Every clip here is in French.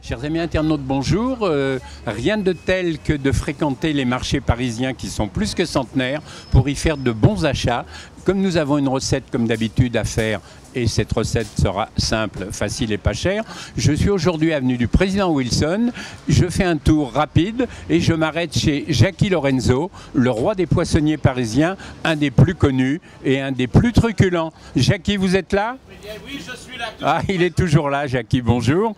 Chers amis internautes, bonjour. Rien de tel que de fréquenter les marchés parisiens qui sont plus que centenaires pour y faire de bons achats. Comme nous avons une recette comme d'habitude à faire, et cette recette sera simple, facile et pas chère, je suis aujourd'hui avenue du Président Wilson. Je fais un tour rapide et je m'arrête chez Jackie Lorenzo, le roi des poissonniers parisiens, un des plus connus et un des plus truculents. Jackie, vous êtes là? Oui, je suis là. Ah, il est toujours là, Jackie, bonjour.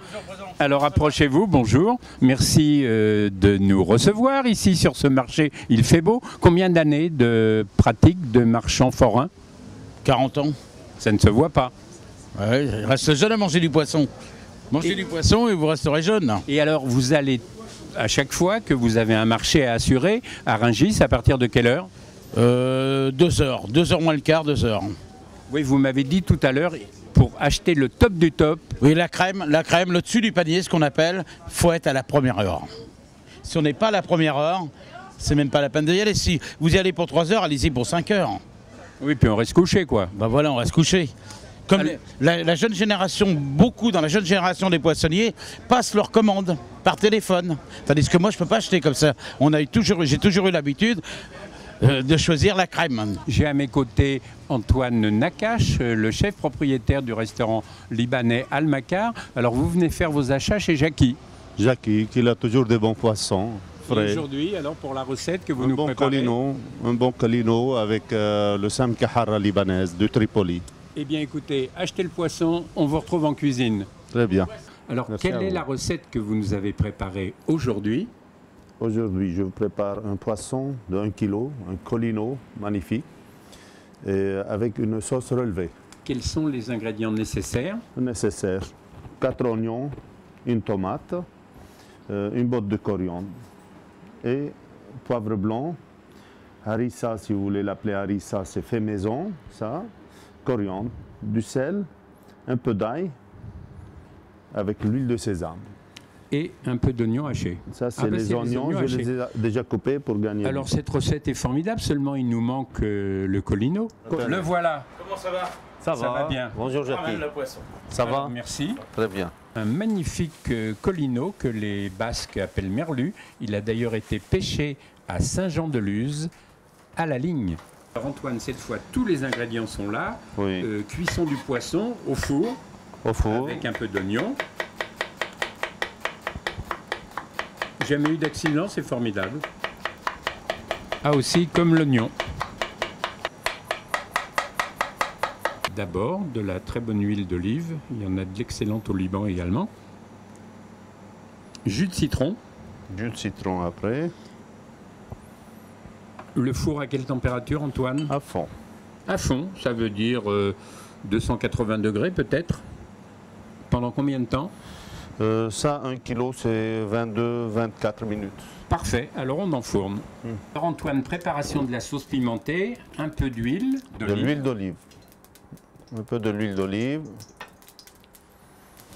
Alors approchez-vous, bonjour. Merci de nous recevoir ici sur ce marché. Il fait beau. Combien d'années de pratique de marchand forain? 40 ans. Ça ne se voit pas. Ouais, il reste jeune à manger du poisson. Mangez du poisson et vous resterez jeune. Et alors, vous allez, à chaque fois que vous avez un marché à assurer, à Rungis, à partir de quelle heure? 2 heures. 2 heures moins le quart, 2 heures. Oui, vous m'avez dit tout à l'heure, pour acheter le top du top. Oui, la crème, le dessus du panier, ce qu'on appelle, faut être à la première heure. Si on n'est pas à la première heure, c'est même pas la peine d'y aller. Si vous y allez pour 3 heures, allez-y pour 5 heures. Oui, puis on reste couché, quoi. Ben voilà, on reste couché. Comme la jeune génération, beaucoup dans la jeune génération des poissonniers, passent leurs commandes par téléphone. Tandis que moi, je ne peux pas acheter comme ça. J'ai toujours eu l'habitude de choisir la crème. J'ai à mes côtés Antoine Nakache, le chef propriétaire du restaurant libanais Al Makar. Alors vous venez faire vos achats chez Jackie. Jackie, qui a toujours des bons poissons frais. Aujourd'hui, alors pour la recette que vous nous préparez, Un bon colino avec le samkahara libanaise de Tripoli. eh bien écoutez, achetez le poisson, on vous retrouve en cuisine. Très bien. Alors Merci à quelle est vous. la recette que vous nous avez préparée aujourd'hui? Aujourd'hui, je vous prépare un poisson de 1 kg, un colino magnifique, et avec une sauce relevée. Quels sont les ingrédients nécessaires? Nécessaire 4 oignons, une tomate, une botte de coriandre et poivre blanc, harissa, si vous voulez l'appeler harissa, c'est fait maison, ça, coriandre, du sel, un peu d'ail, avec l'huile de sésame. Et un peu d'oignons hachés. Ça, c'est Ah bah, les oignons, je hachés. les ai déjà coupés pour gagner. Alors cette recette est formidable, seulement il nous manque le colino. Le voilà. Comment ça va? Ça va bien. Bonjour Jackie. le poisson. Ça Alors, va? merci. Très bien. Un magnifique colino que les Basques appellent merlu. Il a d'ailleurs été pêché à Saint-Jean-de-Luz, à la ligne. Alors Antoine, cette fois, tous les ingrédients sont là. Oui. Cuisson du poisson au four, Au four. avec un peu d'oignon. Jamais eu d'accident, c'est formidable. Ah aussi, comme l'oignon. D'abord, de la très bonne huile d'olive. Il y en a de l'excellente au Liban également. Jus de citron. Jus de citron après. Le four à quelle température, Antoine? À fond. À fond, ça veut dire 280 degrés peut-être. Pendant combien de temps? Ça, 1 kg, c'est 22-24 minutes. Parfait, alors on enfourne. Alors Antoine, préparation de la sauce pimentée, un peu d'huile De d'olive, l'huile d'olive. Un peu de l'huile d'olive.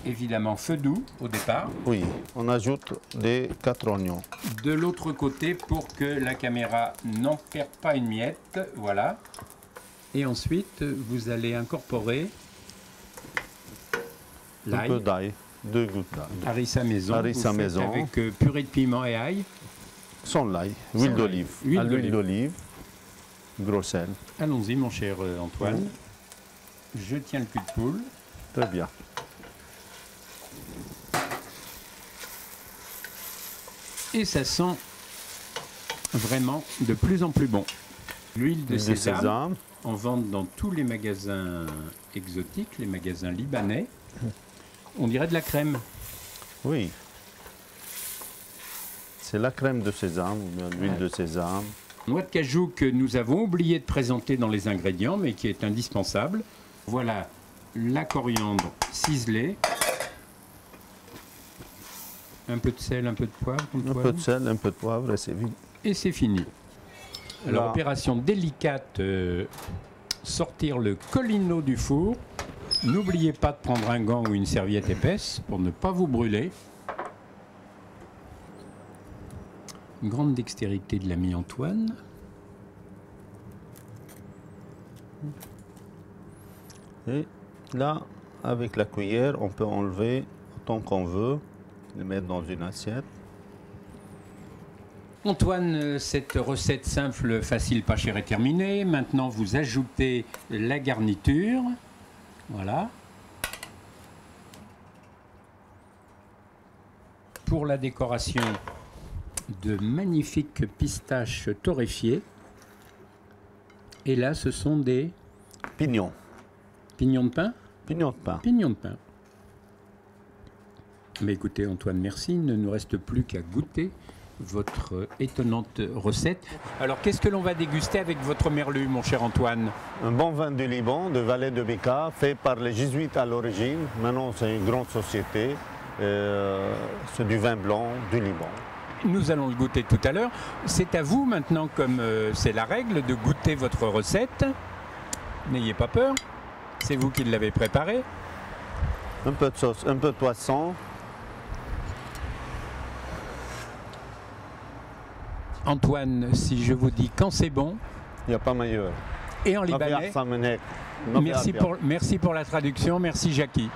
évidemment feu doux au départ. Oui, on ajoute des 4 oignons. De l'autre côté pour que la caméra n'en perde pas une miette, voilà. Et ensuite, vous allez incorporer Un peu l'ail, d'ail, 2 gouttes d'ail. harissa maison, Harissa vous faites maison. avec purée de piment et ail. Sans l'ail, huile d'olive. Huile À d'olive. d'olive, gros sel. Allons-y mon cher Antoine. Je tiens le cul de poule. Très bien. Et ça sent vraiment de plus en plus bon. L'huile de Huile de sésame, sésame. en vente dans tous les magasins exotiques, les magasins libanais. On dirait de la crème. Oui. C'est la crème de sésame, ou bien l'huile de sésame. Noix de cajou que nous avons oublié de présenter dans les ingrédients, mais qui est indispensable. Voilà la coriandre ciselée. Un peu de sel, un peu de poivre. Un Antoine. peu de sel, un peu de poivre et c'est vite. Et c'est fini. Alors, Là. opération délicate, sortir le colino du four. N'oubliez pas de prendre un gant ou une serviette épaisse pour ne pas vous brûler. Une grande dextérité de l'ami Antoine. Et là, avec la cuillère, on peut enlever autant qu'on veut le mettre dans une assiette. Antoine, cette recette simple, facile, pas chère est terminée. Maintenant, vous ajoutez la garniture. Voilà. Pour la décoration, de magnifiques pistaches torréfiées. Et là, ce sont des Pignons. pignons de pain. Pignons de pain. Pignons de pain. Mais écoutez, Antoine, merci. Il ne nous reste plus qu'à goûter votre étonnante recette. Alors, qu'est-ce que l'on va déguster avec votre merlu, mon cher Antoine? Un bon vin du Liban, de Vallée de Bekaa, fait par les Jésuites à l'origine. Maintenant, c'est une grande société. C'est du vin blanc du Liban. Nous allons le goûter tout à l'heure. C'est à vous maintenant, comme c'est la règle, de goûter votre recette. N'ayez pas peur. C'est vous qui l'avez préparée. Un peu de sauce, un peu de poisson. Antoine, si je vous dis quand c'est bon, Il n'y a pas meilleur. et en libanais, merci pour la traduction, merci Jackie.